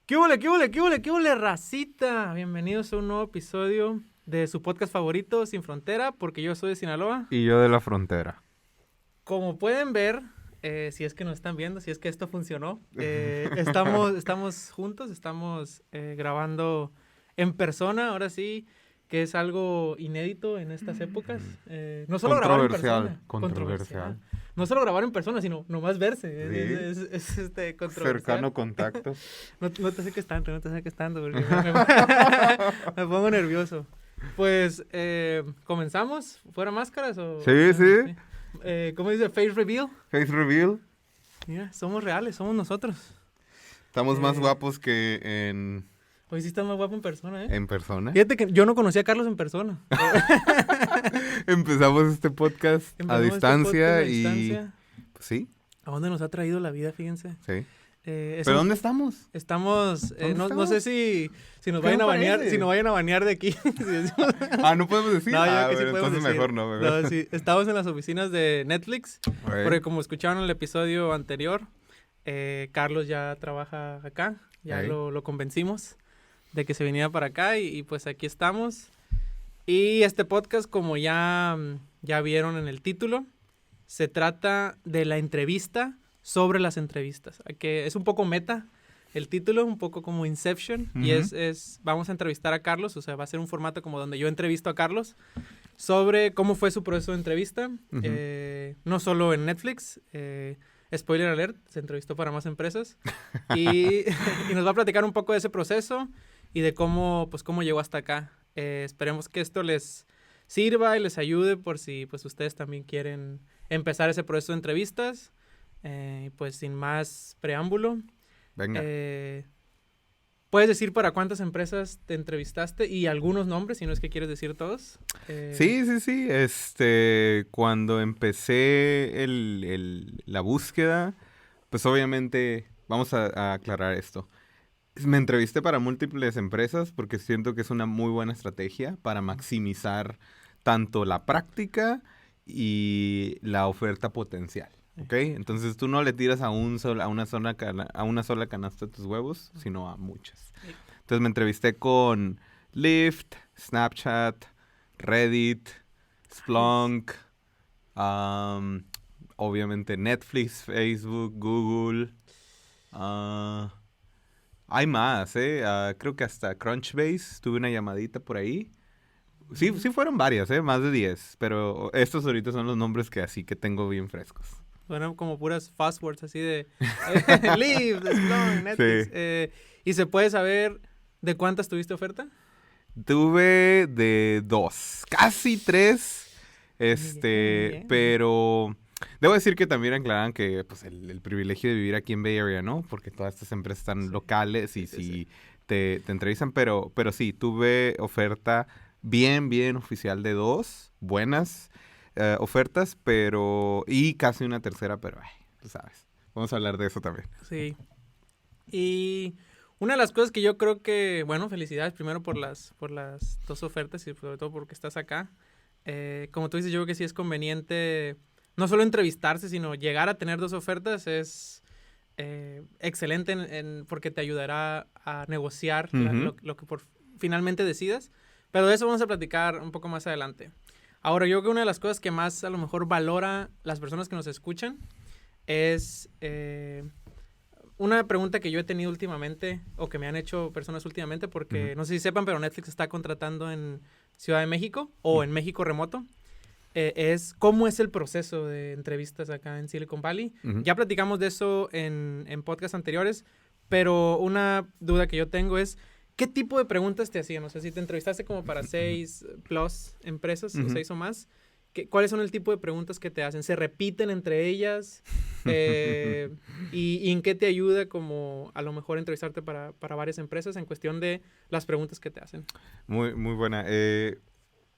¿Qué huele, racita? Bienvenidos a un nuevo episodio de su podcast favorito, Sin Frontera, porque yo soy de Sinaloa. Y yo de la frontera. Como pueden ver, si es que nos están viendo, si es que esto funcionó, estamos juntos, estamos grabando en persona, ahora sí, que es algo inédito en estas épocas. No solo grabar en persona. Controversial. No solo grabar en persona, sino nomás verse. Sí. Es controversial. Cercano contacto. No te acerques tanto, porque me pongo nervioso. Pues, ¿comenzamos? ¿Fuera máscaras o...? Sí. ¿Cómo dice? Face reveal. Face reveal. Mira, somos reales, somos nosotros. Estamos más guapos que en Hoy sí estás más guapo en persona, ¿eh? persona. Fíjate que yo no conocía a Carlos en persona. Empezamos este podcast a distancia distancia. Pues sí. ¿A dónde nos ha traído la vida, fíjense? Sí. ¿Pero dónde estamos? Estamos, no sé si nos ¿Qué vayan me a banear, parece? si nos vayan a banear de aquí. No podemos decir. No, yo creo que sí podemos entonces decir. mejor no. No, sí, estamos en las oficinas de Netflix, Ok. porque como escucharon en el episodio anterior, Carlos ya trabaja acá, ya Ey. lo convencimos de que se viniera para acá y pues aquí estamos. Y este podcast, como ya vieron en el título, se trata de la entrevista sobre las entrevistas, que es un poco meta el título, un poco como Inception, y Ujú. vamos a entrevistar a Carlos, o sea, va a ser un formato como donde yo entrevisto a Carlos sobre cómo fue su proceso de entrevista, Ujú. no solo en Netflix, spoiler alert, se entrevistó para más empresas, y nos va a platicar un poco de ese proceso y de cómo llegó hasta acá. Esperemos que esto les sirva y les ayude por si pues ustedes también quieren empezar ese proceso de entrevistas. Pues sin más preámbulo, Venga. ¿puedes decir para cuántas empresas te entrevistaste y algunos nombres, si no es que quieres decir todos? Sí. Cuando empecé la búsqueda, pues obviamente, vamos a aclarar esto. Me entrevisté para múltiples empresas porque siento que es una muy buena estrategia para maximizar tanto la práctica y la oferta potencial. ¿Ok? Entonces tú no le tiras a una sola canasta tus huevos, sino a muchas. Sí. Entonces me entrevisté con Lyft, Snapchat, Reddit, Splunk, obviamente Netflix, Facebook, Google. Hay más, creo que hasta Crunchbase, tuve una llamadita por ahí. Sí fueron varias, más de 10, pero estos ahorita son los nombres que así que tengo bien frescos. Fueron como puras fast words así de Live, Splunk, Netflix. Sí. ¿Y se puede saber de cuántas tuviste oferta? Tuve de 2, casi 3, Bien. pero debo decir que también aclaran que pues el privilegio de vivir aquí en Bay Area, ¿no? Porque todas estas empresas están Sí. locales y Sí. si te entrevistan, pero sí, tuve oferta bien oficial de 2, buenas ofertas, y casi una tercera, pero tú sabes, vamos a hablar de eso también. Sí. Y una de las cosas que yo creo que, bueno, felicidades primero por las dos ofertas y sobre todo porque estás acá. Como tú dices, yo creo que sí es conveniente no solo entrevistarse, sino llegar a tener 2 ofertas es excelente porque te ayudará a negociar Ujú. lo que finalmente decidas. Pero de eso vamos a platicar un poco más adelante. Ahora, yo creo que una de las cosas que más a lo mejor valora las personas que nos escuchan es una pregunta que yo he tenido últimamente o que me han hecho personas últimamente porque no sé si sepan, pero Netflix está contratando en Ciudad de México o en México remoto. Es cómo es el proceso de entrevistas acá en Silicon Valley. Ujú. Ya platicamos de eso en podcasts anteriores, pero una duda que yo tengo es ¿qué tipo de preguntas te hacían? O sea, si te entrevistaste como para 6 plus empresas o 6 o más, ¿cuáles son el tipo de preguntas que te hacen? ¿Se repiten entre ellas? ¿Y en qué te ayuda como a lo mejor entrevistarte para varias empresas en cuestión de las preguntas que te hacen? Muy buena.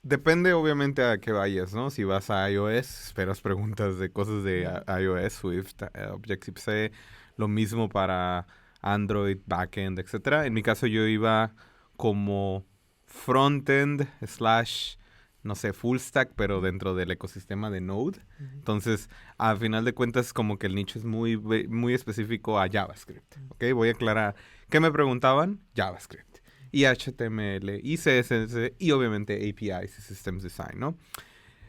Depende obviamente a qué vayas, ¿no? Si vas a iOS, esperas preguntas de cosas de iOS, Swift, Objective-C, lo mismo para Android, backend, etcétera. En mi caso yo iba como frontend / no sé, full stack, pero dentro del ecosistema de Node. Entonces, a final de cuentas, como que el nicho es muy específico a JavaScript. ¿Ok? Voy a aclarar. ¿Qué me preguntaban? JavaScript. Y HTML, y CSS, y obviamente APIs y Systems Design, ¿no?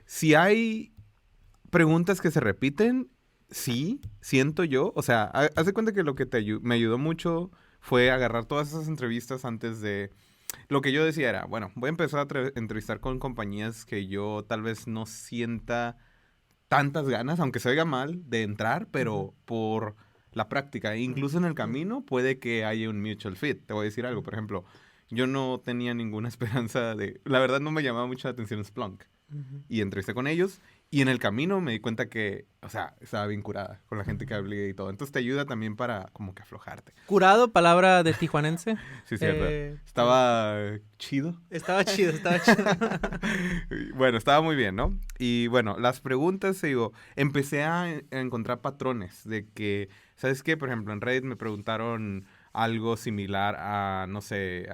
Si hay preguntas que se repiten, sí, siento yo. O sea, haz de cuenta que lo que me ayudó mucho fue agarrar todas esas entrevistas antes de... Lo que yo decía era, bueno, voy a empezar a entrevistar con compañías que yo tal vez no sienta tantas ganas, aunque se oiga mal, de entrar, pero por la práctica. Incluso en el camino puede que haya un mutual fit. Te voy a decir algo, por ejemplo, yo no tenía ninguna esperanza de... La verdad no me llamaba mucho la atención Splunk. Y entrevisté con ellos y en el camino me di cuenta que, o sea, estaba bien curada con la gente que hablé y todo. Entonces te ayuda también para como que aflojarte. Curado, palabra de tijuanense. Sí, cierto. Estaba chido. Estaba chido, estaba chido. Bueno, estaba muy bien, ¿no? Y bueno, las preguntas, digo, empecé a encontrar patrones de que, ¿sabes qué? Por ejemplo, en Reddit me preguntaron algo similar a, no sé,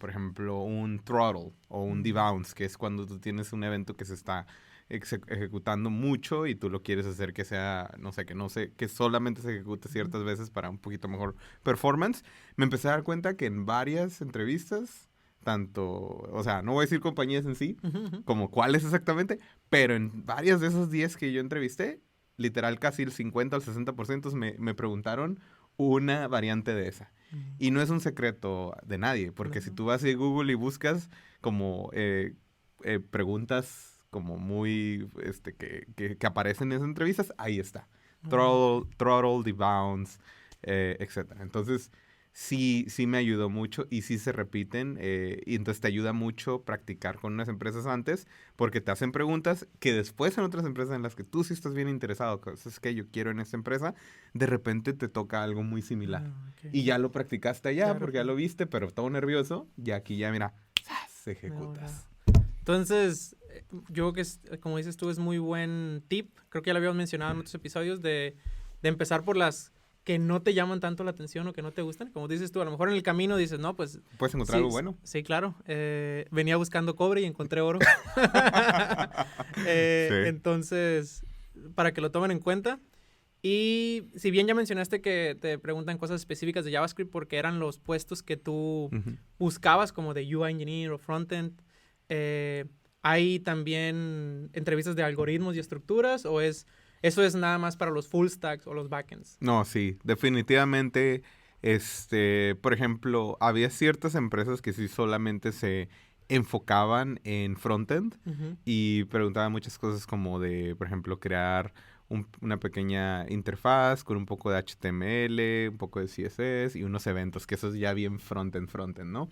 por ejemplo, un throttle o un debounce, que es cuando tú tienes un evento que se está ejecutando mucho y tú lo quieres hacer que sea, no sé, que solamente se ejecute ciertas veces para un poquito mejor performance. Me empecé a dar cuenta que en varias entrevistas, tanto, o sea, no voy a decir compañías en sí, como cuáles exactamente, pero en varias de esas 10 que yo entrevisté, literal casi el 50 al 60% me preguntaron una variante de esa. Y no es un secreto de nadie, porque si tú vas a Google y buscas como preguntas como muy, que aparecen en esas entrevistas, ahí está. Throttle, debounce, etcétera. Entonces, sí me ayudó mucho y sí se repiten. Y entonces te ayuda mucho practicar con unas empresas antes porque te hacen preguntas que después en otras empresas en las que tú sí estás bien interesado, cosas que yo quiero en esta empresa, de repente te toca algo muy similar. Okay. Y ya lo practicaste allá claro, porque ya lo viste, pero todo nervioso y aquí ya, mira, ¡zas! Ejecutas. Entonces, yo creo que, como dices tú, es muy buen tip. Creo que ya lo habíamos mencionado en otros episodios de empezar por las que no te llaman tanto la atención o que no te gustan. Como dices tú, a lo mejor en el camino dices, no, pues... ¿Puedes encontrar algo bueno? Sí, claro. Venía buscando cobre y encontré oro. Sí. Entonces, para que lo tomen en cuenta. Y si bien ya mencionaste que te preguntan cosas específicas de JavaScript porque eran los puestos que tú buscabas, como de UI Engineer o Frontend, ¿hay también entrevistas de algoritmos y estructuras o eso es nada más para los full stacks o los backends? No, sí, definitivamente, por ejemplo, había ciertas empresas que sí solamente se enfocaban en frontend y preguntaban muchas cosas como de, por ejemplo, crear una pequeña interfaz con un poco de HTML, un poco de CSS y unos eventos, que eso es ya bien frontend, ¿no?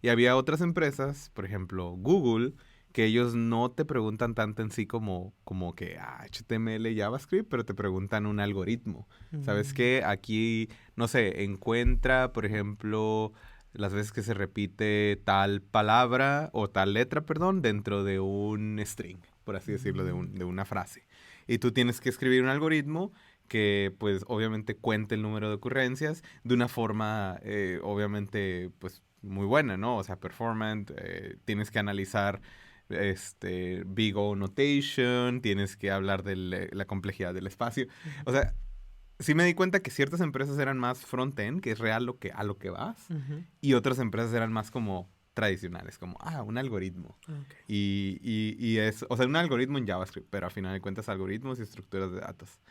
Y había otras empresas, por ejemplo, Google, que ellos no te preguntan tanto en sí como que HTML, JavaScript, pero te preguntan un algoritmo. ¿Sabes qué? Aquí, no sé, encuentra, por ejemplo, las veces que se repite tal palabra o tal letra, perdón, dentro de un string, por así decirlo, de una frase. Y tú tienes que escribir un algoritmo que, pues, obviamente cuente el número de ocurrencias de una forma, obviamente, pues, muy buena, ¿no? O sea, performant, tienes que analizar big O notation, tienes que hablar de la complejidad del espacio. O sea, sí me di cuenta que ciertas empresas eran más front-end, que es real a lo que vas, y otras empresas eran más como tradicionales, como, un algoritmo. Okay. Y es, o sea, un algoritmo en JavaScript, pero a final de cuentas algoritmos y estructuras de datos.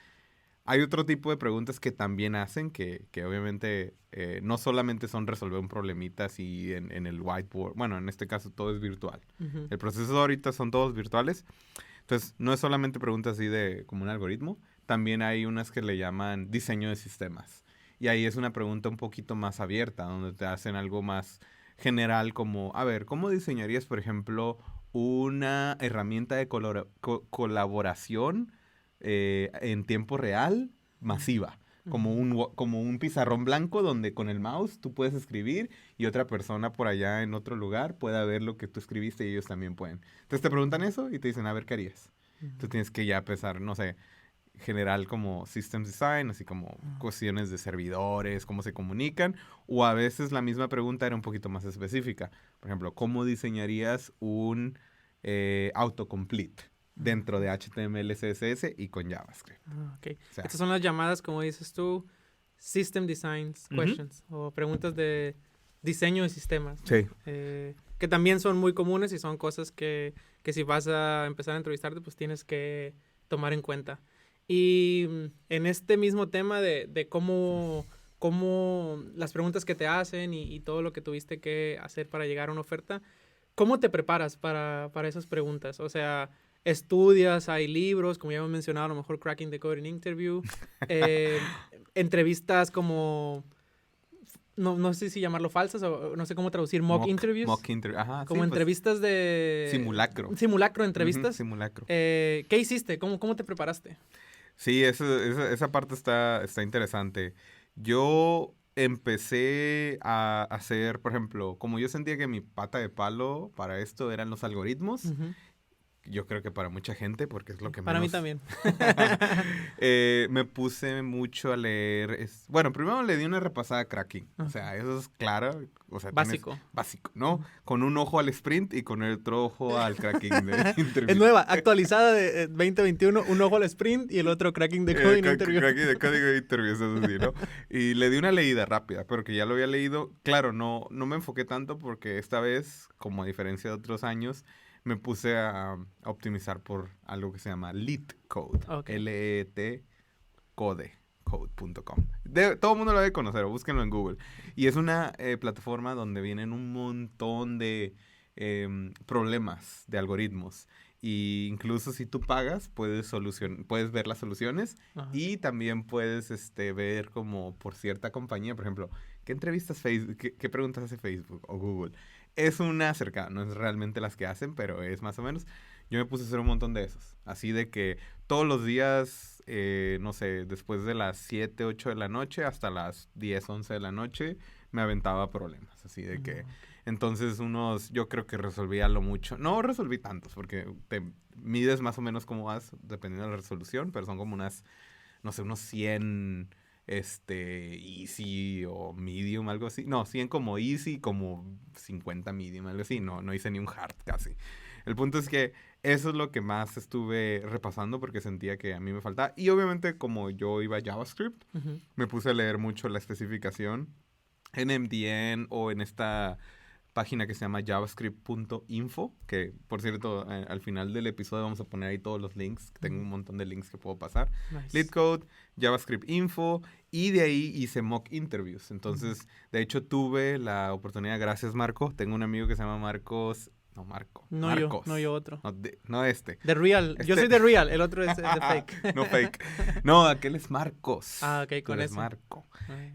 Hay otro tipo de preguntas que también hacen que obviamente no solamente son resolver un problemita así en el whiteboard. Bueno, en este caso todo es virtual. El proceso ahorita son todos virtuales. Entonces, no es solamente preguntas así de como un algoritmo. También hay unas que le llaman diseño de sistemas. Y ahí es una pregunta un poquito más abierta, donde te hacen algo más general como, a ver, ¿cómo diseñarías, por ejemplo, una herramienta de colaboración en tiempo real masiva? Como un pizarrón blanco donde con el mouse tú puedes escribir y otra persona por allá en otro lugar pueda ver lo que tú escribiste y ellos también pueden. Entonces te preguntan eso y te dicen, a ver, ¿qué harías? Tú tienes que ya empezar, no sé, general como Systems Design, así como cuestiones de servidores, cómo se comunican, o a veces la misma pregunta era un poquito más específica. Por ejemplo, ¿cómo diseñarías un autocomplete dentro de HTML, CSS y con JavaScript. Ok. O sea, Estas son las llamadas, como dices tú, System Design Questions, o preguntas de diseño de sistemas, ¿no? sí. Que también son muy comunes y son cosas que si vas a empezar a entrevistarte, pues tienes que tomar en cuenta. Y en este mismo tema de cómo las preguntas que te hacen y todo lo que tuviste que hacer para llegar a una oferta, ¿cómo te preparas para esas preguntas? O sea, ¿estudias? ¿Hay libros? Como ya hemos mencionado, a lo mejor Cracking the Code in Interview. Entrevistas como... No sé si llamarlo falsas o no sé cómo traducir mock interviews. Mock interview. Ajá, Como sí, entrevistas de... simulacro. Simulacro de entrevistas. Simulacro. ¿Qué hiciste? ¿Cómo te preparaste? Sí, esa parte está interesante. Yo empecé a hacer, por ejemplo, como yo sentía que mi pata de palo para esto eran los algoritmos, Ujú. yo creo que para mucha gente, porque es lo que Para mí menos... también. Me puse mucho a leer... Bueno, primero le di una repasada a Cracking. O sea, eso es claro. O sea, Básico. Básico, ¿no? Con un ojo al sprint y con el otro ojo al Cracking de interview. Es nueva, actualizada de 2021, un ojo al sprint y el otro Cracking the Code in Interview. Cracking de código de interview, eso sí, ¿no? Y le di una leída rápida, pero que ya lo había leído. Claro, no me enfoqué tanto porque esta vez, como a diferencia de otros años, me puse a optimizar por algo que se llama LeetCode. Okay. L-E-T code.com. Todo el mundo lo debe conocer, búsquenlo en Google. Y es una plataforma donde vienen un montón de problemas de algoritmos. Y incluso si tú pagas, puedes ver las soluciones. Ajá. Y también puedes ver como por cierta compañía, por ejemplo, ¿qué entrevistas Facebook? ¿Qué preguntas hace Facebook o Google? Es una cercana, no es realmente las que hacen, pero es más o menos. Yo me puse a hacer un montón de esos. Así de que todos los días, no sé, después de las 7, 8 de la noche hasta las 10, 11 de la noche, me aventaba problemas. Así de que... Entonces yo creo que resolvía lo mucho. No resolví tantos, porque te mides más o menos cómo vas, dependiendo de la resolución, pero son como unas, no sé, unos 100... easy o medium, algo así. No, 100 como easy, como 50 medium, algo así. No hice ni un hard casi. El punto es que eso es lo que más estuve repasando porque sentía que a mí me faltaba. Y obviamente como yo iba a JavaScript, me puse a leer mucho la especificación en MDN o en esta página que se llama javascript.info, que por cierto, al final del episodio vamos a poner ahí todos los links. Tengo un montón de links que puedo pasar. Nice. LeetCode, JavaScript Info, y de ahí hice mock interviews. Entonces, de hecho, tuve la oportunidad, gracias Marco, tengo un amigo que se llama Marcos. Marcos. No yo otro. No este. The Real. Yo soy The Real, el otro es The Fake. No fake. No, aquel es Marcos. Ah, ok, con es ese. Marco.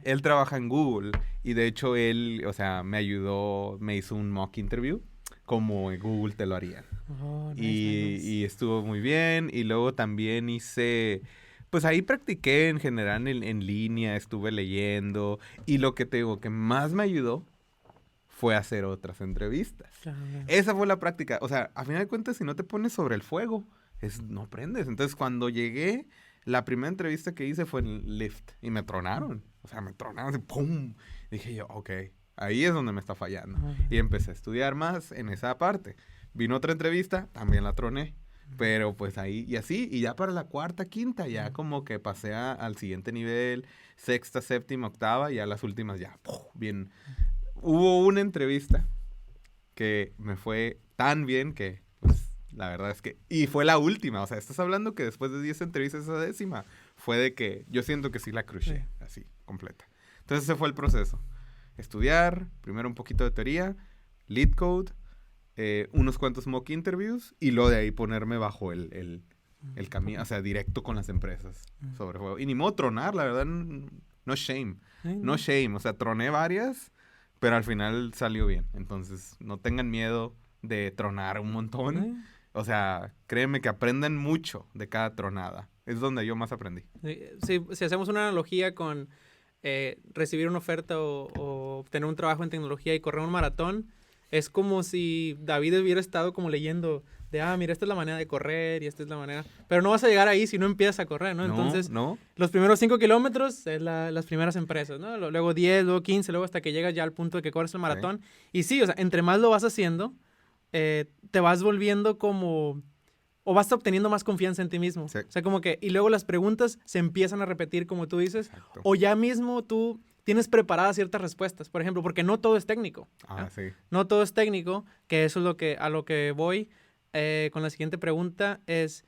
Él trabaja en Google y de hecho él, o sea, me ayudó, me hizo un mock interview como en Google te lo harían. Oh, nice, nice. Y estuvo muy bien. Y luego también hice... Pues ahí practiqué en general en línea, estuve leyendo. Y lo que te digo que más me ayudó fue hacer otras entrevistas. Claro. Esa fue la práctica. O sea, a final de cuentas, si no te pones sobre el fuego, no aprendes. Entonces, cuando llegué, la primera entrevista que hice fue en Lyft. Y me tronaron. O sea, me tronaron así, ¡pum! Dije yo, ok, ahí es donde me está fallando. Y empecé a estudiar más en esa parte. Vino otra entrevista, también la troné. Pero pues ahí, y así, y ya para la cuarta, quinta, ya como que pasé al siguiente nivel, sexta, séptima, octava, y ya las últimas ya, bien. Hubo una entrevista que me fue tan bien que, pues, la verdad es que... Y fue la última, o sea, estás hablando que después de 10 entrevistas esa décima, fue de que yo siento que sí la cruché, así, completa. Entonces ese fue el proceso. Estudiar, primero un poquito de teoría, LeetCode, unos cuantos mock interviews, y luego de ahí ponerme bajo el camino, o sea, directo con las empresas sobre juego. Y ni modo tronar, la verdad, no shame. No shame, o sea, troné varias... Pero al final salió bien. Entonces, no tengan miedo de tronar un montón. O sea, créeme que aprenden mucho de cada tronada. Es donde yo más aprendí. Si hacemos una analogía con recibir una oferta o obtener un trabajo en tecnología y correr un maratón, es como si David hubiera estado como leyendo de, mira, esta es la manera de correr y esta es la manera... Pero no vas a llegar ahí si no empiezas a correr, ¿no? Entonces, los primeros 5 kilómetros es las primeras empresas, ¿no? Luego 10, luego 15, luego hasta que llegas ya al punto de que corres el maratón. Sí. Y sí, o sea, entre más lo vas haciendo, te vas volviendo como... o vas obteniendo más confianza en ti mismo. Sí. O sea, como que... y luego las preguntas se empiezan a repetir, como tú dices. Exacto. O ya mismo tú tienes preparadas ciertas respuestas. Por ejemplo, porque no todo es técnico. Ah, sí. No todo es técnico, que eso es a lo que voy con la siguiente pregunta. Es...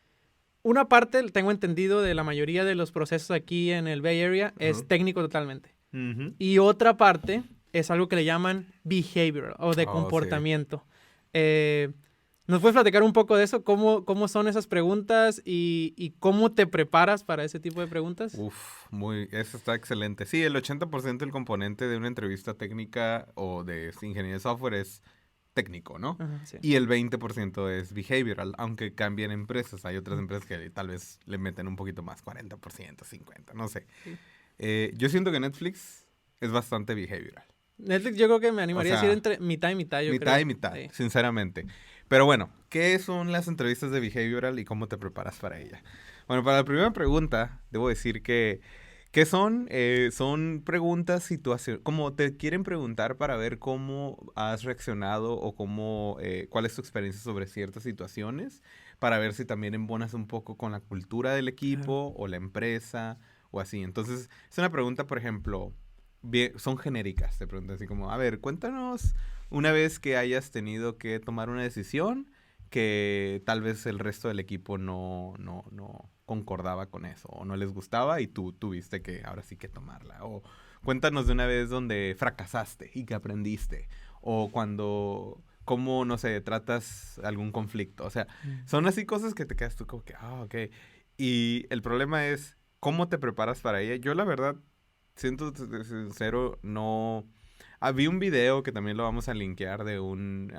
una parte, tengo entendido, de la mayoría de los procesos aquí en el Bay Area es técnico totalmente. Ujú. Y otra parte es algo que le llaman behavioral o de Oh, comportamiento. ¿Nos puedes platicar un poco de eso? ¿Cómo son esas preguntas y cómo te preparas para ese tipo de preguntas? Eso está excelente. Sí, el 80% del componente de una entrevista técnica o de ingeniería de software es técnico, ¿no? Ajá, sí. Y el 20% es behavioral, aunque cambien empresas. Hay otras empresas que tal vez le meten un poquito más, 40%, 50%, no sé. Sí. Yo siento que Netflix es bastante behavioral. Netflix yo creo que me animaría O a sea, decir entre mitad y mitad, yo Mitad creo. y mitad, Sí. sinceramente. Pero bueno, ¿qué son las entrevistas de behavioral y cómo te preparas para ella? Bueno, para la primera pregunta, debo decir que ¿qué son? Son preguntas como te quieren preguntar para ver cómo has reaccionado o cuál es tu experiencia sobre ciertas situaciones, para ver si también embonas un poco con la cultura del equipo o la empresa o así. Entonces, es una pregunta, por ejemplo, son genéricas, te preguntan así como, a ver, cuéntanos una vez que hayas tenido que tomar una decisión que tal vez el resto del equipo no concordaba con eso o no les gustaba y tú tuviste que ahora sí que tomarla. O cuéntanos de una vez donde fracasaste y que aprendiste. O cómo, no sé, tratas algún conflicto. O sea, son así cosas que te quedas tú como que, ok. Y el problema es, ¿cómo te preparas para ella? Yo la verdad, siento sincero, no... vi un video que también lo vamos a linkear de un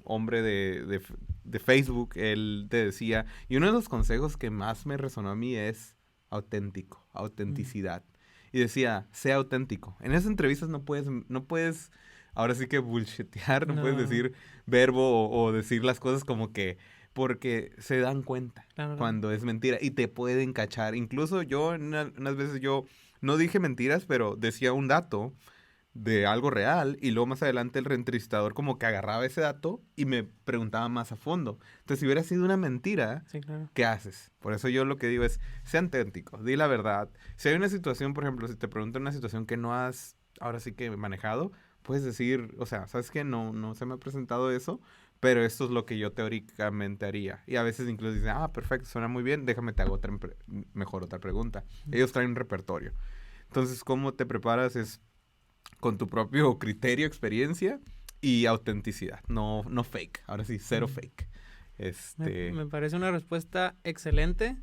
hombre de Facebook. Él te decía, y uno de los consejos que más me resonó a mí es autenticidad. Y decía, sea auténtico. En esas entrevistas no puedes ahora sí que bullshitear, no puedes decir verbo o decir las cosas como que, porque se dan cuenta cuando es mentira y te pueden cachar. Incluso yo, unas veces yo no dije mentiras, pero decía un dato de algo real y luego más adelante el entrevistador como que agarraba ese dato y me preguntaba más a fondo. Entonces, si hubiera sido una mentira, sí, claro. ¿Qué haces? Por eso yo lo que digo es, sea auténtico, di la verdad. Si hay una situación, por ejemplo, si te preguntan una situación que no has ahora sí que manejado, puedes decir, o sea, ¿sabes qué? No se me ha presentado eso, pero esto es lo que yo teóricamente haría. Y a veces incluso dicen, perfecto, suena muy bien, déjame te hago otra pregunta. Ellos traen un repertorio. Entonces, ¿cómo te preparas? Es con tu propio criterio, experiencia y autenticidad. No fake. Ahora sí, cero fake. Me parece una respuesta excelente.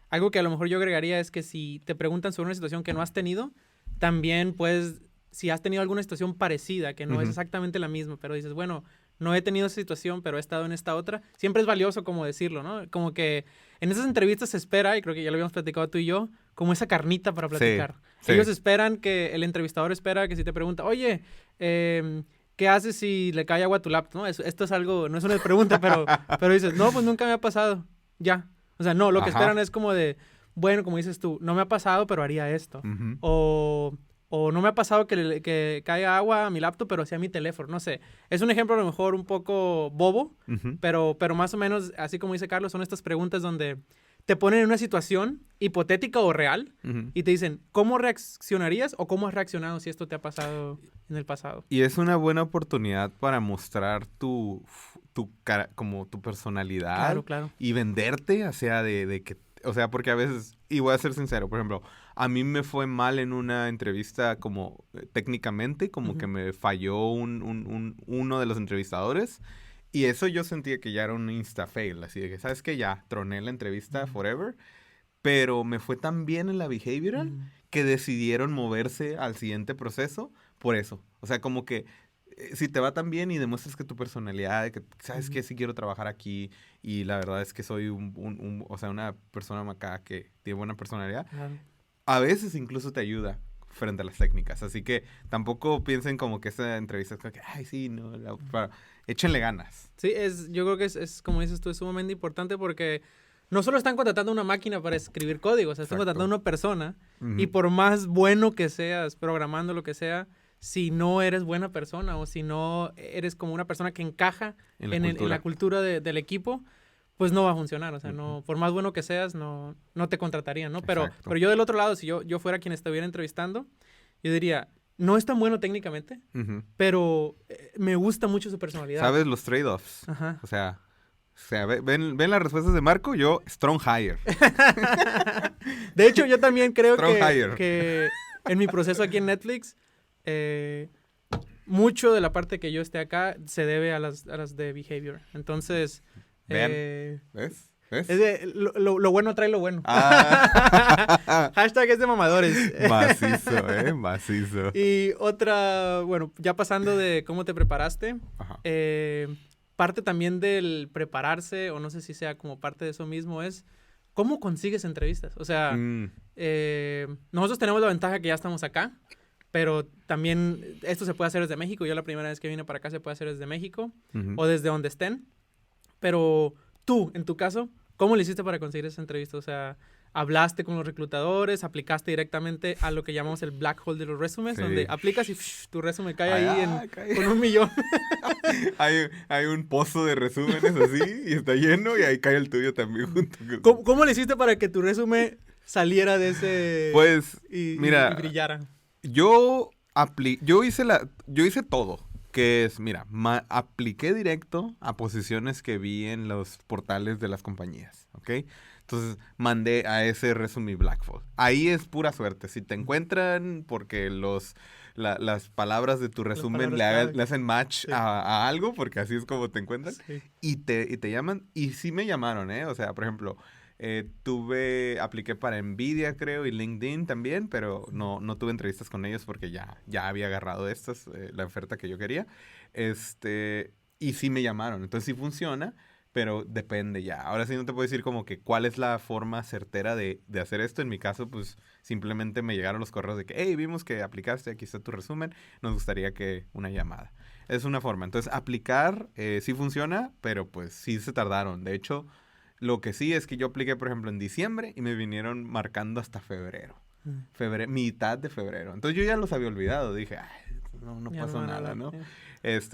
Algo que a lo mejor yo agregaría es que si te preguntan sobre una situación que no has tenido, también puedes, si has tenido alguna situación parecida, que no es exactamente la misma, pero dices, bueno, no he tenido esa situación, pero he estado en esta otra, siempre es valioso como decirlo, ¿no? Como que en esas entrevistas se espera, y creo que ya lo habíamos platicado tú y yo, como esa carnita para platicar. Sí. Ellos esperan el entrevistador espera que si te pregunta, oye, ¿qué haces si le cae agua a tu laptop? ¿No? Esto es algo, no es una pregunta, pero dices, no, pues nunca me ha pasado. Ya. O sea, no, lo que esperan es como de, bueno, como dices tú, no me ha pasado, pero haría esto. O no me ha pasado que caiga agua a mi laptop, pero sí a mi teléfono, no sé. Es un ejemplo a lo mejor un poco bobo, pero más o menos, así como dice Carlos, son estas preguntas donde te ponen en una situación hipotética o real y te dicen, ¿cómo reaccionarías o cómo has reaccionado si esto te ha pasado en el pasado? Y es una buena oportunidad para mostrar como tu personalidad. Claro. Y venderte hacia de que, o sea, porque a veces, y voy a ser sincero, por ejemplo, a mí me fue mal en una entrevista como técnicamente, como que me falló uno de los entrevistadores. Y eso yo sentía que ya era un insta-fail, así de que, ¿sabes qué? Ya, troné la entrevista forever, pero me fue tan bien en la behavioral que decidieron moverse al siguiente proceso por eso. O sea, como que si te va tan bien y demuestras que tu personalidad, que sabes que sí quiero trabajar aquí y la verdad es que soy o sea, una persona acá que tiene buena personalidad, a veces incluso te ayuda frente a las técnicas. Así que tampoco piensen como que esta entrevista es como que, ay, sí, no, échenle ganas. Sí, yo creo que es, como dices tú, es sumamente importante porque no solo están contratando una máquina para escribir código, o sea, están contratando a una persona y por más bueno que seas programando lo que sea, si no eres buena persona o si no eres como una persona que encaja en la cultura del equipo, pues no va a funcionar. O sea, no, por más bueno que seas, no te contratarían, ¿no? Pero yo del otro lado, si yo fuera quien estuviera entrevistando, yo diría, no es tan bueno técnicamente, pero me gusta mucho su personalidad. ¿Sabes los trade-offs? Ajá. O sea, ven las respuestas de Marco, yo, strong hire. De hecho, yo también creo Strong hire. que en mi proceso aquí en Netflix, mucho de la parte que yo esté acá se debe a las de behavior. Entonces, ¿Ves? es de, lo bueno trae lo bueno. Ah. Hashtag es de mamadores. Macizo, macizo. Y otra, bueno, ya pasando de cómo te preparaste, Ajá. parte también del prepararse, o no sé si sea como parte de eso mismo, es cómo consigues entrevistas. O sea, nosotros tenemos la ventaja que ya estamos acá, pero también esto se puede hacer desde México. Yo la primera vez que vine para acá se puede hacer desde México o desde donde estén. Pero tú, en tu caso, ¿cómo le hiciste para conseguir esa entrevista? O sea, ¿hablaste con los reclutadores? ¿Aplicaste directamente a lo que llamamos el black hole de los resumes? Sí. Donde aplicas y tu resumen cae con 1 millón. hay un pozo de resúmenes así y está lleno y ahí cae el tuyo también junto. ¿Cómo le hiciste para que tu resumen saliera de ese... Pues, mira, y brillara? Yo hice todo. Que es, mira, apliqué directo a posiciones que vi en los portales de las compañías, ¿ok? Entonces, mandé a ese resume Blackfold. Ahí es pura suerte. Si te encuentran porque las palabras de tu resumen le hacen match a algo, porque así es como te encuentran, y te llaman, y sí me llamaron, ¿eh? O sea, por ejemplo... apliqué para Nvidia, creo, y LinkedIn también, pero no tuve entrevistas con ellos porque ya había agarrado la oferta que yo quería. Y sí me llamaron, entonces sí funciona, pero depende ya. Ahora sí no te puedo decir como que cuál es la forma certera de hacer esto. En mi caso, pues simplemente me llegaron los correos de que, hey, vimos que aplicaste, aquí está tu resumen, nos gustaría que una llamada. Es una forma. Entonces, aplicar sí funciona, pero pues sí se tardaron. De hecho... Lo que sí es que yo apliqué, por ejemplo, en diciembre y me vinieron marcando hasta febrero. Mitad de febrero. Entonces yo ya los había olvidado. Dije, ay, no pasó nada, ¿no?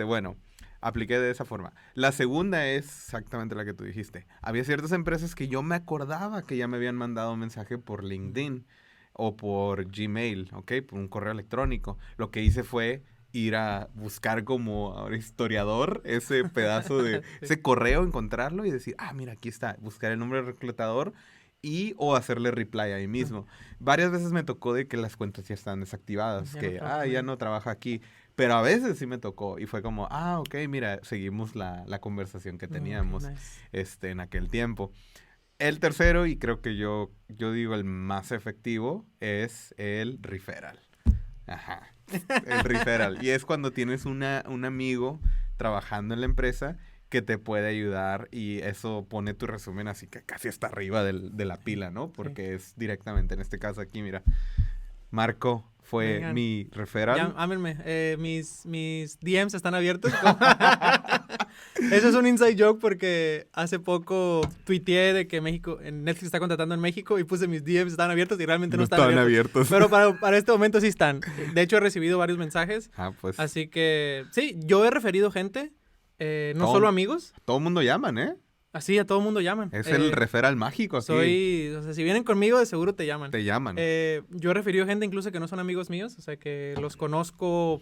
Bueno, apliqué de esa forma. La segunda es exactamente la que tú dijiste. Había ciertas empresas que yo me acordaba que ya me habían mandado un mensaje por LinkedIn o por Gmail, ¿ok? Por un correo electrónico. Lo que hice fue... ir a buscar como ahora historiador ese pedazo de ese correo, encontrarlo y decir, mira, aquí está, buscar el nombre del reclutador o hacerle reply ahí mismo. Varias veces me tocó de que las cuentas ya están desactivadas, ya no trabaja aquí, pero a veces sí me tocó y fue como, ok, mira, seguimos la conversación que teníamos en aquel tiempo. El tercero, y creo que yo digo el más efectivo, es el referral. Ajá. El referral. Y es cuando tienes un amigo trabajando en la empresa que te puede ayudar y eso pone tu resumen así que casi hasta arriba de la pila, ¿no? Porque es directamente, en este caso aquí, mira, Marco fue mi referral. Ámenme, mis DMs están abiertos. Eso es un inside joke porque hace poco tuiteé de que Netflix está contratando en México y puse mis DMs están abiertos y realmente no están abiertos. Pero para este momento sí están. De hecho, he recibido varios mensajes. Pues. Así que, sí, yo he referido gente, no solo amigos. Todo el mundo llaman, ¿eh? Así, a todo el mundo llaman. Es el referral mágico aquí. O sea, si vienen conmigo, de seguro te llaman. Te llaman. Yo he referido gente incluso que no son amigos míos, o sea, que los conozco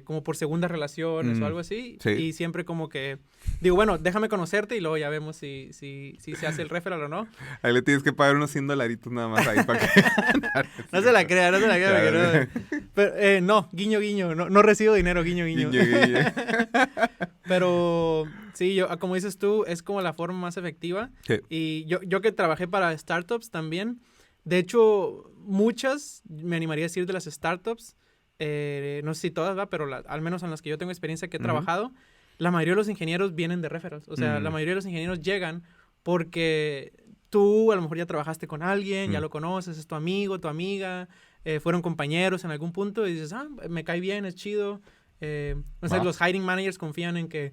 como por segundas relaciones o algo así. Sí. Y siempre como que digo, bueno, déjame conocerte y luego ya vemos si se hace el referral o no. Ahí le tienes que pagar unos $100 nada más ahí para que... No se la crea. Claro. Pero, no, guiño, no recibo dinero, guiño. Pero sí, como dices tú, es como la forma más efectiva. Sí. Y yo que trabajé para startups también, de hecho, muchas, me animaría a decir de las startups, no sé si todas, ¿va? Pero al menos en las que yo tengo experiencia que he trabajado, la mayoría de los ingenieros vienen de referrals. O sea, la mayoría de los ingenieros llegan porque tú a lo mejor ya trabajaste con alguien, ya lo conoces, es tu amigo, tu amiga, fueron compañeros en algún punto y dices, me cae bien, es chido. O sea, los hiring managers confían en que,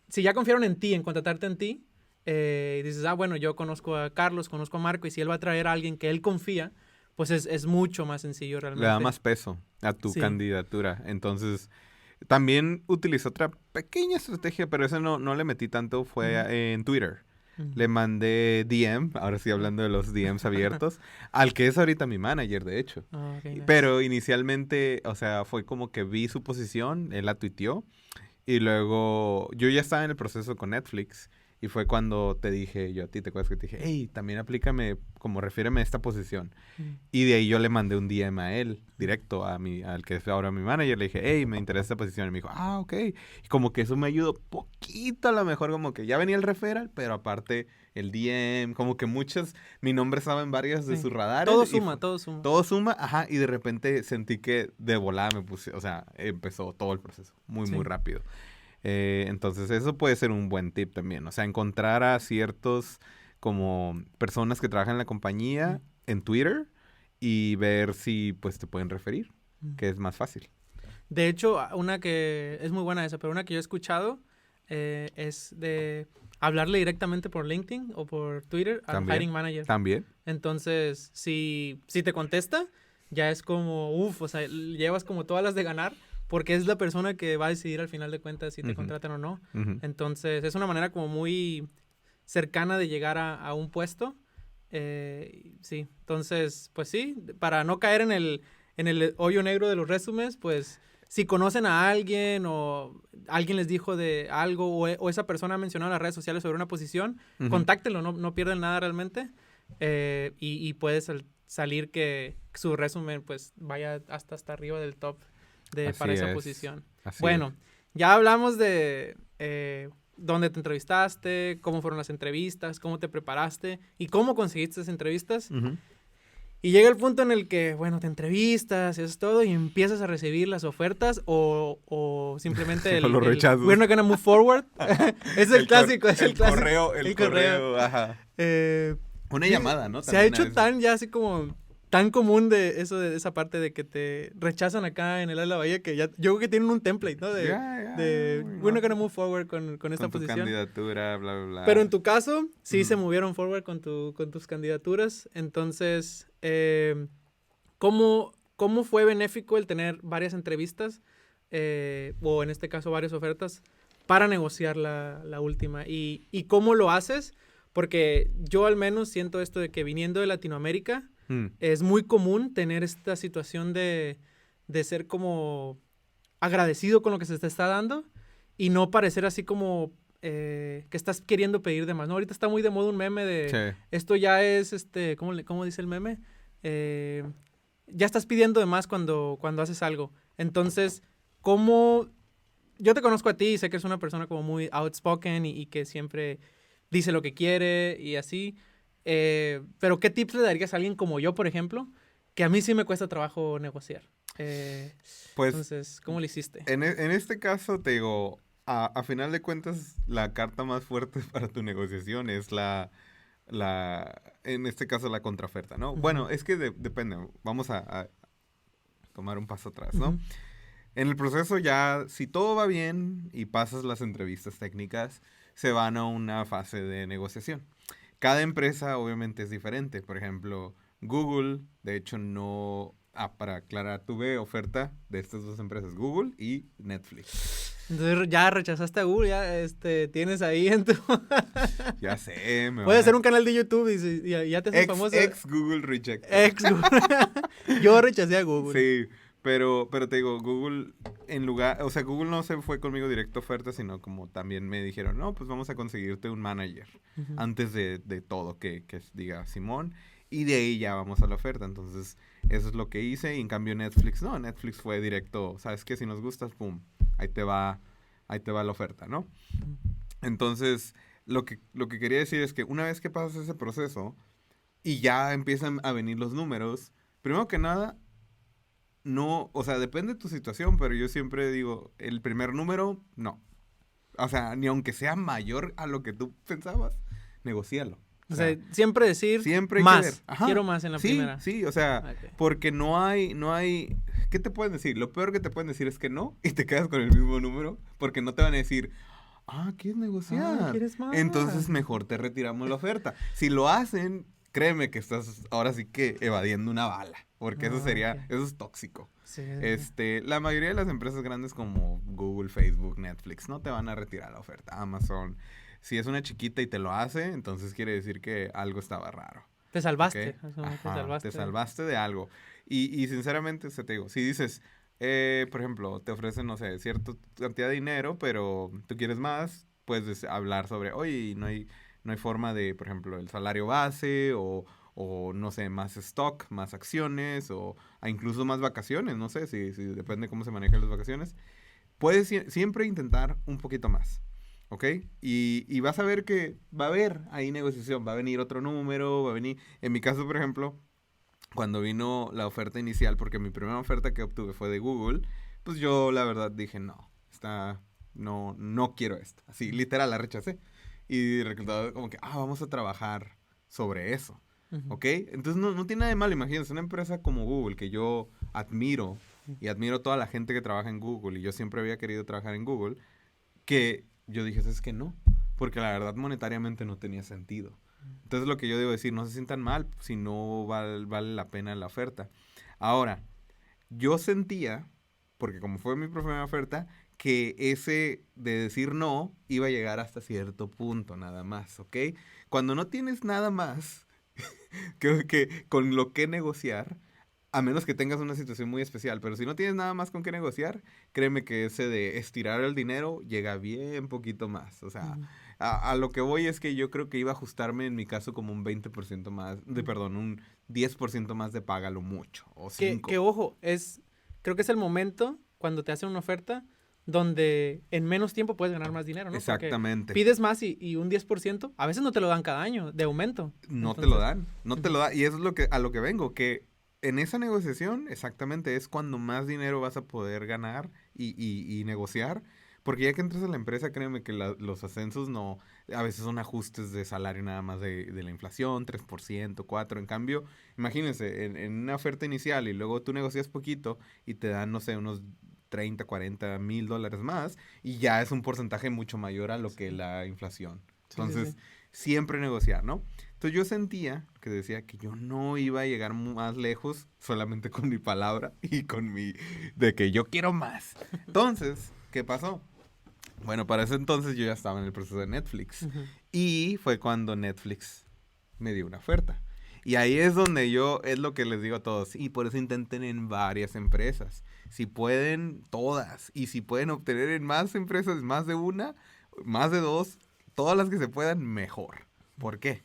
si ya confiaron en ti, en contratarte en ti, y dices, bueno, yo conozco a Carlos, conozco a Marco, y si él va a traer a alguien que él confía, pues es mucho más sencillo Le realmente. da más peso a tu candidatura. Entonces, también utilicé otra pequeña estrategia, pero esa no le metí tanto, fue en Twitter. Le mandé DM, ahora sí hablando de los DMs abiertos, al que es ahorita mi manager, de hecho. Oh, okay, nice. Pero inicialmente, o sea, fue como que vi su posición, él la tuiteó, y luego yo ya estaba en el proceso con Netflix, y fue cuando te dije, yo a ti, ¿te acuerdas que te dije, hey, también aplícame, como refiéreme a esta posición? Y de ahí yo le mandé un DM a él, directo, al que es ahora mi manager. Le dije, hey, me interesa esta posición. Y me dijo, ok. Y como que eso me ayudó poquito, a lo mejor, como que ya venía el referral, pero aparte el DM, como que mi nombre estaba en varias de sus radares. Todo suma, todo suma. Todo suma, ajá, y de repente sentí que de volada me puse, o sea, empezó todo el proceso, muy rápido. Entonces eso puede ser un buen tip también, o sea, encontrar a ciertos como personas que trabajan en la compañía en Twitter y ver si pues te pueden referir, que es más fácil. De hecho, una que es muy buena esa, pero una que yo he escuchado es de hablarle directamente por LinkedIn o por Twitter al hiring manager. También. Entonces, si te contesta, ya es como, o sea, llevas como todas las de ganar, porque es la persona que va a decidir al final de cuentas si te contratan o no. Entonces, es una manera como muy cercana de llegar a un puesto. Sí, entonces, pues sí, para no caer en el hoyo negro de los resúmenes, pues si conocen a alguien o alguien les dijo de algo o esa persona ha mencionado en las redes sociales sobre una posición, contáctenlo, no pierden nada realmente, y puede salir que su resumen pues vaya hasta arriba del top para esa posición. Bueno, ya hablamos de dónde te entrevistaste, cómo fueron las entrevistas, cómo te preparaste y cómo conseguiste esas entrevistas. Y llega el punto en el que, bueno, te entrevistas, eso es todo, y empiezas a recibir las ofertas o simplemente el rechazo. We're not gonna move forward. Es el clásico, es el clásico. El correo, ajá. Una llamada, ¿no? Se ha hecho tan ya así como tan común de eso, de esa parte de que te rechazan acá en el área de la bahía, que ya, yo creo que tienen un template, ¿no? De we're not gonna move forward con esta posición. Con tu candidatura, bla, bla, bla. Pero en tu caso, sí se movieron forward con tus candidaturas. Entonces, ¿cómo fue benéfico el tener varias entrevistas, o en este caso varias ofertas, para negociar la última? ¿Y cómo lo haces? Porque yo al menos siento esto de que viniendo de Latinoamérica, es muy común tener esta situación de ser como agradecido con lo que se te está dando y no parecer así como que estás queriendo pedir de más, ¿no? Ahorita está muy de moda un meme de esto ya es, ¿cómo dice el meme? Ya estás pidiendo de más cuando haces algo. Entonces, ¿cómo? Yo te conozco a ti y sé que eres una persona como muy outspoken y que siempre dice lo que quiere y así. Pero ¿qué tips le darías a alguien como yo, por ejemplo? Que a mí sí me cuesta trabajo negociar. Pues, entonces, ¿cómo lo hiciste? En este caso, te digo, a final de cuentas, la carta más fuerte para tu negociación es en este caso, la contraoferta, ¿no? Bueno, es que depende. Vamos a tomar un paso atrás, ¿no? En el proceso ya, si todo va bien y pasas las entrevistas técnicas, se van a una fase de negociación. Cada empresa obviamente es diferente. Por ejemplo, Google, de hecho no... para aclarar, tuve oferta de estas dos empresas, Google y Netflix. Entonces ya rechazaste a Google, ya tienes ahí en tu... Ya sé. Puedes hacer un canal de YouTube y ya te haces famoso. Ex-Google reject. Ex-Google. Yo rechacé a Google. Sí. Pero te digo, Google, Google no se fue conmigo directo a oferta, sino como también me dijeron, no, pues vamos a conseguirte un manager antes de todo, que diga Simón, y de ahí ya vamos a la oferta. Entonces, eso es lo que hice, y en cambio Netflix fue directo, ¿sabes qué? Si nos gustas, pum, ahí te va la oferta, ¿no? Entonces, lo que quería decir es que una vez que pasas ese proceso y ya empiezan a venir los números, primero que nada, no, o sea, depende de tu situación, pero yo siempre digo, el primer número, no. O sea, ni aunque sea mayor a lo que tú pensabas, negocíalo. O sea, siempre decir siempre más. Quiero más en la primera. Sí, o sea, porque no hay, ¿qué te pueden decir? Lo peor que te pueden decir es que no, y te quedas con el mismo número, porque no te van a decir, ¿quieres negociar? ¿Quieres más? Entonces mejor te retiramos la oferta. Si lo hacen, créeme que estás ahora sí que evadiendo una bala, porque eso sería, ok. eso es tóxico. Sí, La mayoría de las empresas grandes como Google, Facebook, Netflix no te van a retirar la oferta. Amazon, si es una chiquita y te lo hace, entonces quiere decir que algo estaba raro. te ¿Ok? salvaste. O sea, te Ajá, te salvaste. salvaste de algo. Y sinceramente, se te digo, si dices, por ejemplo, te ofrecen, no sé, cierta cantidad de dinero, pero tú quieres más, puedes hablar sobre, oye, no hay forma de, por ejemplo, el salario base o no sé, más stock, más acciones o incluso más vacaciones, no sé, si depende cómo se manejan las vacaciones. Puedes siempre intentar un poquito más. ¿Ok? Y vas a ver que va a haber ahí negociación, va a venir otro número, va a venir... En mi caso, por ejemplo, cuando vino la oferta inicial, porque mi primera oferta que obtuve fue de Google, pues yo la verdad dije, no, no quiero esto. Así, literal, la rechacé. Y el reclutador como que, vamos a trabajar sobre eso. Ujú. ¿Ok? Entonces no tiene nada de malo, imagínense, una empresa como Google, que yo admiro, y admiro toda la gente que trabaja en Google, y yo siempre había querido trabajar en Google, que yo dije, es que no, porque la verdad monetariamente no tenía sentido. Entonces lo que yo debo decir, no se sientan mal si no vale la pena la oferta. Ahora, yo sentía, porque como fue mi primera oferta, que ese de decir no iba a llegar hasta cierto punto nada más, ¿ok? Cuando no tienes nada más que con lo que negociar, a menos que tengas una situación muy especial, pero si no tienes nada más con qué negociar, créeme que ese de estirar el dinero llega bien poquito más. O sea, Ujú. a lo que voy es que yo creo que iba a ajustarme en mi caso como un 20% más, perdón, un 10% más de págalo mucho, o Que 5. ojo, creo que es el momento cuando te hacen una oferta donde en menos tiempo puedes ganar más dinero, ¿no? Porque Exactamente. pides más y un 10% a veces no te lo dan cada año de aumento. No te lo Entonces, dan, no te ujú, lo da. Y eso es a lo que vengo, que en esa negociación exactamente es cuando más dinero vas a poder ganar y negociar. Porque ya que entras a la empresa, créeme que los ascensos no, a veces son ajustes de salario nada más de la inflación, 3%, 4%. En cambio, imagínense, en una oferta inicial y luego tú negocias poquito y te dan, no sé, unos 30, 40 mil dólares más y ya es un porcentaje mucho mayor a lo que sí, la inflación. sí, sí, sí. Entonces, siempre negociar, ¿no? Entonces yo sentía que decía que yo no iba a llegar más lejos solamente con mi palabra y con de que yo quiero más. Entonces, ¿qué pasó? Bueno, para ese entonces yo ya estaba en el proceso de Netflix Ujú. y fue cuando Netflix me dio una oferta. Y ahí es donde es lo que les digo a todos, y por eso intenten en varias empresas. Si pueden, todas. Y si pueden obtener en más empresas, más de una, más de dos, todas las que se puedan, mejor. ¿Por qué?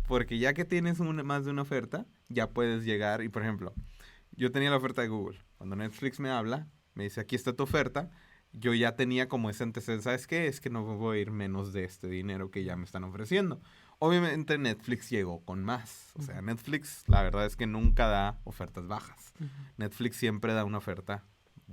Porque ya que tienes más de una oferta, ya puedes llegar y, por ejemplo, yo tenía la oferta de Google. Cuando Netflix me habla, me dice, aquí está tu oferta. Yo ya tenía como ese antecedente, ¿sabes qué? Es que no me voy a ir menos de este dinero que ya me están ofreciendo. Obviamente Netflix llegó con más. O sea, Ujú. Netflix la verdad es que nunca da ofertas bajas. Ujú. Netflix siempre da una oferta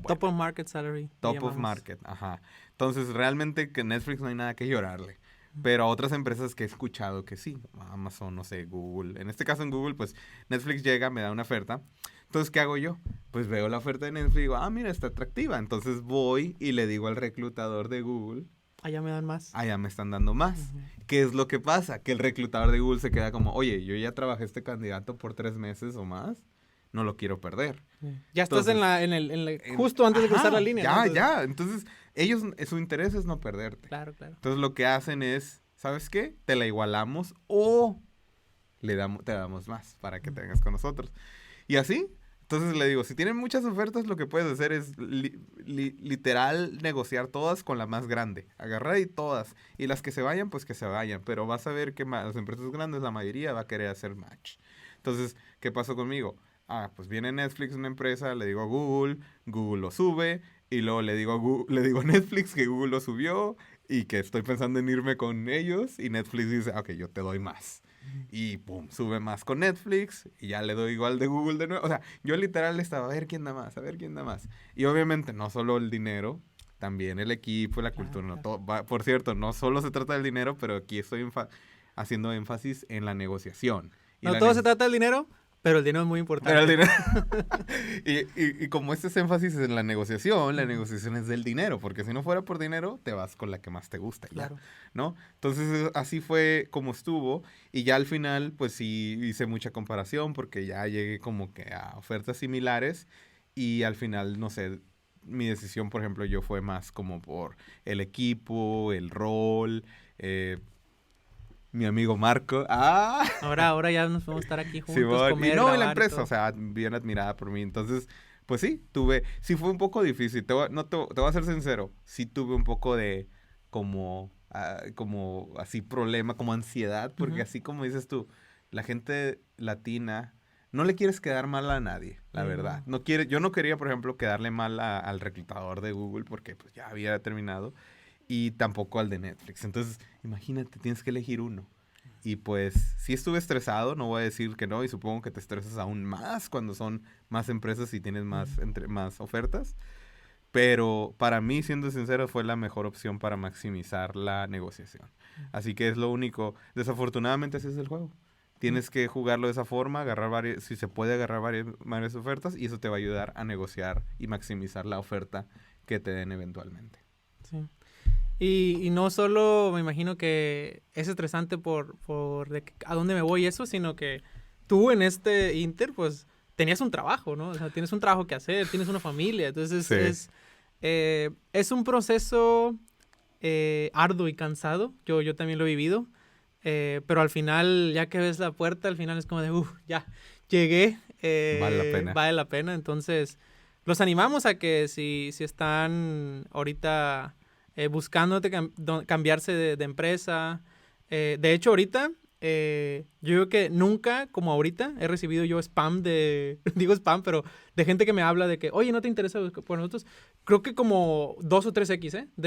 Top buena. of market salary, le Top of llamamos. market, ajá. Entonces, realmente que Netflix no hay nada que llorarle. Ujú. Pero a otras empresas que he escuchado que sí, Amazon, no sé, Google. En este caso en Google, pues Netflix llega, me da una oferta. Entonces, ¿qué hago yo? Pues veo la oferta de Netflix y digo, mira, está atractiva. Entonces voy y le digo al reclutador de Google, Allá me dan más. ya me están dando más. Ujú. ¿Qué es lo que pasa? Que el reclutador de Google se queda como, oye, yo ya trabajé este candidato por 3 meses o más, no lo quiero perder. Sí. Ya estás Entonces, justo antes de cruzar la ajá, línea, ¿no? ya, Entonces, ya. Entonces, ellos, su interés es no perderte. claro, claro. Entonces, lo que hacen es, ¿sabes qué? Te la igualamos o te damos más para que Ujú. tengas con nosotros. Y así, entonces le digo, si tienen muchas ofertas, lo que puedes hacer es literal negociar todas con la más grande. Agarrar y todas. Y las que se vayan, pues que se vayan. Pero vas a ver que las empresas grandes, la mayoría va a querer hacer match. Entonces, ¿qué pasó conmigo? Pues viene Netflix, una empresa, le digo a Google, Google lo sube, y luego le digo le digo a Netflix que Google lo subió y que estoy pensando en irme con ellos, y Netflix dice, ok, yo te doy más. Ujú. Y pum, sube más con Netflix y ya le doy igual de Google de nuevo. O sea, yo literal estaba a ver quién da más, a ver quién da más. Y obviamente no solo el dinero, también el equipo, la Claro, cultura. No, claro. por cierto, no solo se trata del dinero, pero aquí estoy haciendo énfasis en la negociación. Y No la todo se nego- trata del dinero, Pero el dinero es muy Era el importante. dinero. Y como este es énfasis en la negociación es del dinero, porque si no fuera por dinero, te vas con la que más te gusta, ya, Claro. ¿no? Entonces, así fue como estuvo, y ya al final, pues sí hice mucha comparación, porque ya llegué como que a ofertas similares, y al final, no sé, mi decisión, por ejemplo, yo fue más como por el equipo, el rol, eh, mi amigo Marco. ¡Ah! Ahora ya nos podemos estar aquí juntos, Simón, y comer, no, y la grabar y empresa, o todo. sea, bien admirada por mí. Entonces, pues sí, sí fue un poco difícil. No te voy a ser sincero, sí tuve un poco de como así problema, como ansiedad, porque Ujú. así como dices tú, la gente latina no le quieres quedar mal a nadie, la verdad. No. Yo no quería, por ejemplo, quedarle mal al reclutador de Google porque pues ya había terminado y tampoco al de Netflix. Entonces, imagínate, tienes que elegir uno. Y pues sí estuve estresado, no voy a decir que no, y supongo que te estresas aún más cuando son más empresas y tienes Mm. más ofertas. Pero para mí, siendo sincero, fue la mejor opción para maximizar la negociación. Así que es lo único. Desafortunadamente, así es el juego. Mm. Tienes que jugarlo de esa forma, agarrar si se puede agarrar varias ofertas, y eso te va a ayudar a negociar y maximizar la oferta que te den eventualmente. Sí. Y no solo me imagino que es estresante por a dónde me voy y eso, sino que tú en este Inter, pues tenías un trabajo, ¿no? O sea, tienes un trabajo que hacer, tienes una familia. Entonces Sí. es un proceso arduo y cansado. Yo también lo he vivido. Pero al final, ya que ves la puerta, al final es como de, ya, llegué, Vale la pena. vale la pena. Entonces, los animamos a que si están ahorita buscando cambiarse de empresa. De hecho, ahorita, yo creo que nunca, como ahorita, he recibido yo spam digo spam, pero de gente que me habla de que, oye, ¿no te interesa por nosotros? Creo que como 2 o 3X, ¿eh? Sí.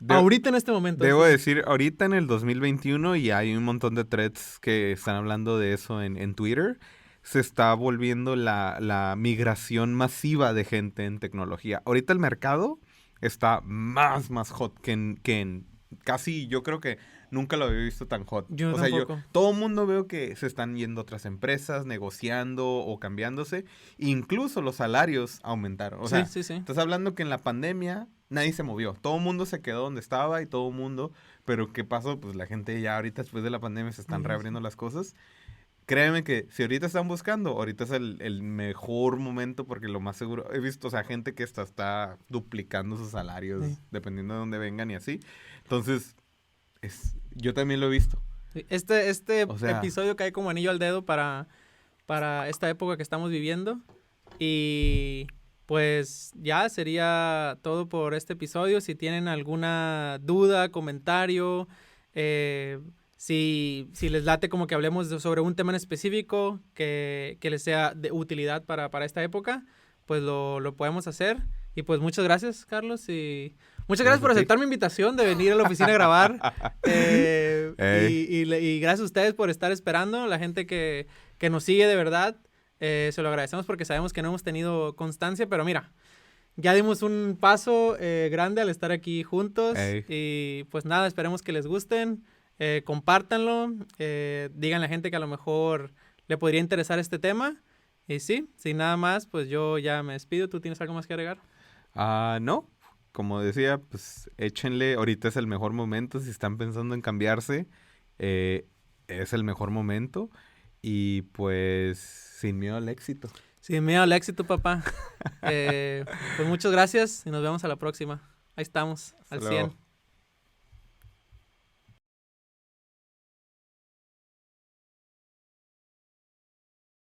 De- Ahorita en este momento. Debo Entonces, decir, ahorita en el 2021, y hay un montón de threads que están hablando de eso en Twitter, se está volviendo la migración masiva de gente en tecnología. Ahorita el mercado está más hot que en casi, yo creo que nunca lo había visto tan hot. yo O sea, tampoco. todo el mundo veo que se están yendo a otras empresas, negociando o cambiándose. Incluso los salarios aumentaron. O Sí, sea, sí, sí. estás hablando que en la pandemia nadie se movió. Todo el mundo se quedó donde estaba y todo el mundo. Pero ¿qué pasó? Pues la gente ya ahorita después de la pandemia se están Sí, sí. reabriendo las cosas. Créeme que si ahorita están buscando, ahorita es el mejor momento porque lo más seguro, he visto, o sea, gente que está duplicando sus salarios Sí. dependiendo de dónde vengan y así. Entonces, yo también lo he visto. Sí. Este O sea, episodio cae como anillo al dedo para esta época que estamos viviendo. Y pues ya sería todo por este episodio. Si tienen alguna duda, comentario, eh, si les late como que hablemos sobre un tema en específico que les sea de utilidad para esta época, pues lo podemos hacer. Y pues muchas gracias, Carlos. Y muchas gracias por gracias a ti. aceptar mi invitación de venir a la oficina a grabar. Ey, Y gracias a ustedes por estar esperando. La gente que nos sigue de verdad. Se lo agradecemos porque sabemos que no hemos tenido constancia, pero mira, ya dimos un paso grande al estar aquí juntos ey. y pues nada, esperemos que les gusten, compártanlo, digan a la gente que a lo mejor le podría interesar este tema y sí, sin nada más, pues yo ya me despido. ¿Tú tienes algo más que agregar? No, como decía, pues échenle, ahorita es el mejor momento, si están pensando en cambiarse, eh, es el mejor momento y pues sin miedo al éxito. Sin miedo al éxito, papá. Pues muchas gracias y nos vemos a la próxima. Ahí estamos, Hasta al luego. 100.